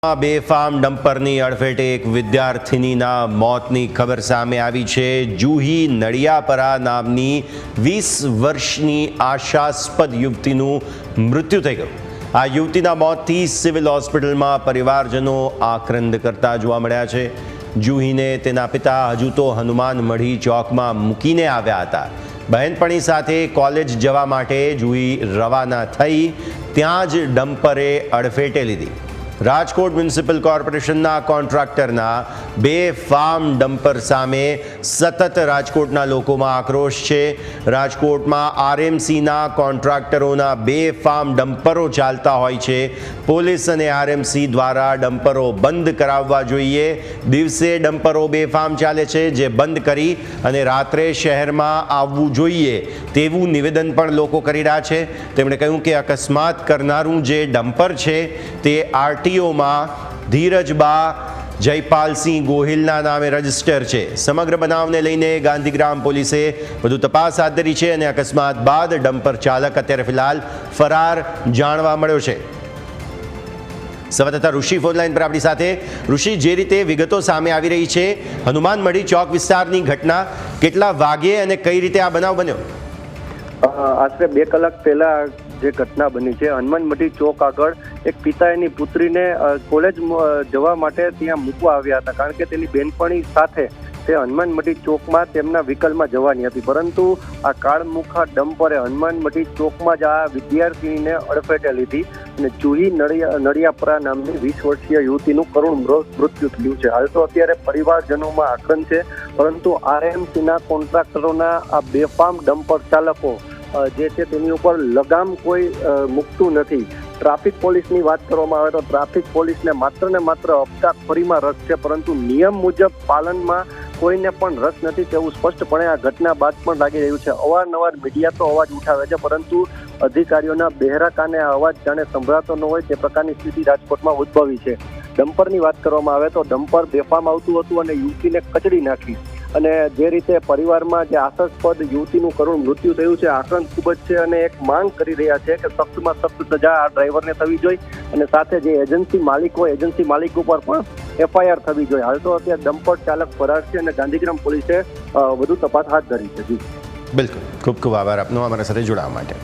બેફામ ડમ્પરની અડફેટે એક વિદ્યાર્થિનીના મોતની ખબર સામે આવી છે। જુહી નડિયાપરા નામની 20 વર્ષની આશાસ્પદ યુવતીનું મૃત્યુ થઈ ગયું। આ યુવતીના મોતથી સિવિલ હોસ્પિટલમાં પરિવારજનો આક્રંદ કરતા જોવા મળ્યા છે। જુહીને તેના પિતા હજુ તો હનુમાન મઢી ચોકમાં મૂકીને આવ્યા હતા। બહેનપણી સાથે કોલેજ જવા માટે જુહી રવાના થઈ ત્યાં જ ડમ્પરે અડફેટે લીધી। રાજકોટ મ્યુનિસિપલ કોર્પોરેશનના કોન્ટ્રાક્ટરના બેફામ ડમ્પર સામે સતત રાજકોટના લોકોમાં આક્રોશ છે। રાજકોટમાં આરએમસીના કોન્ટ્રાક્ટરોના બેફામ ડમ્પરો ચાલતા હોય છે। પોલીસ અને આરએમસી દ્વારા ડમ્પરો બંધ કરાવવા જોઈએ। દિવસે ડમ્પરો બેફામ ચાલે છે, જે બંધ કરી અને રાત્રે શહેરમાં આવવું જોઈએ તેવું નિવેદન પણ લોકો કરી રહ્યા છે। તેમણે કહ્યું કે અકસ્માત કરનારું જે ડમ્પર છે તે આરટીઓમાં ધીરજબા જયપાલસિંહ ગોહિલના નામે રજીસ્ટર છે। સમગ્ર બનાવને લઈને ગાંધીગ્રામ પોલીસે વધુ તપાસ હાથ ધરી છે અને અકસ્માત બાદ ડમ્પર ચાલક અત્યારે ફિલહાલ ફરાર જાણવા મળ્યો છે। સંવાદદાતા ઋષિ ફોનલાઈન પર આપણી સાથે। ઋષિ, જે રીતે વિગતો સામે આવી રહી છે, હનુમાન મઢી ચોક વિસ્તારની ઘટના કેટલા વાગ્યે અને કઈ રીતે આ બનાવ બન્યો? આશરે 2 કલાક પહેલા જે ઘટના બની છે, હનુમાન મઢી ચોક આગળ એક પિતા એની પુત્રીને કોલેજ જવા માટે ત્યાં મૂકવા આવ્યા હતા, કારણ કે તેની બેનપણી સાથે તે હનુમાન મઢી ચોકમાં તેમના વ્હીકલમાં જવાની હતી। પરંતુ આ કાળમુખા ડમ્પરે હનુમાન મઢી ચોકમાં જ આ વિદ્યાર્થીને અડફેટે લીધી અને જુહી નડિયાપરા નામની 20 વર્ષીય યુવતીનું કરુણ મૃત્યુ થયું છે। હાલ તો અત્યારે પરિવારજનોમાં આક્રંદ છે, પરંતુ આરએમસીના કોન્ટ્રાક્ટરોના આ બેફામ ડમ્પર ચાલકો જે છે તેની ઉપર લગામ કોઈ મૂકતું નથી। ટ્રાફિક પોલીસની વાત કરવામાં આવે તો ટ્રાફિક પોલીસને માત્ર ને માત્ર હપ્તાખોરીમાં રસ છે, પરંતુ નિયમ મુજબ પાલનમાં કોઈને પણ રસ નથી તેવું સ્પષ્ટપણે આ ઘટના બાદ પણ લાગી રહ્યું છે। અવારનવાર મીડિયા તો અવાજ ઉઠાવે છે, પરંતુ અધિકારીઓના બહેરા કાને આ અવાજ જાણે સંભળાતો ન હોય તે પ્રકારની સ્થિતિ રાજકોટમાં ઉદ્ભવી છે। ડમ્પરની વાત કરવામાં આવે તો ડમ્પર બેફામ આવતું હતું અને યુવતીને કચડી નાખી, અને જે રીતે પરિવારમાં જે આશાસ્પદ યુવતીનું કરુણ મૃત્યુ થયું છે, આક્રંદ ખૂબ જ છે અને એક માંગ કરી રહ્યા છે કે સખ્તમાં સખ્ત સજા આ ડ્રાઈવરને થવી જોઈએ અને સાથે જે એજન્સી માલિક હોય એજન્સી માલિક ઉપર પણ એફઆઈઆર થવી જોઈએ। હાલ તો અત્યારે ડમ્પર ચાલક ફરાર છે અને ગાંધીગ્રામ પોલીસે વધુ તપાસ હાથ ધરી છે। જી બિલકુલ, ખૂબ ખૂબ આભાર આપનો અમારા સાથે જોડાવા માટે।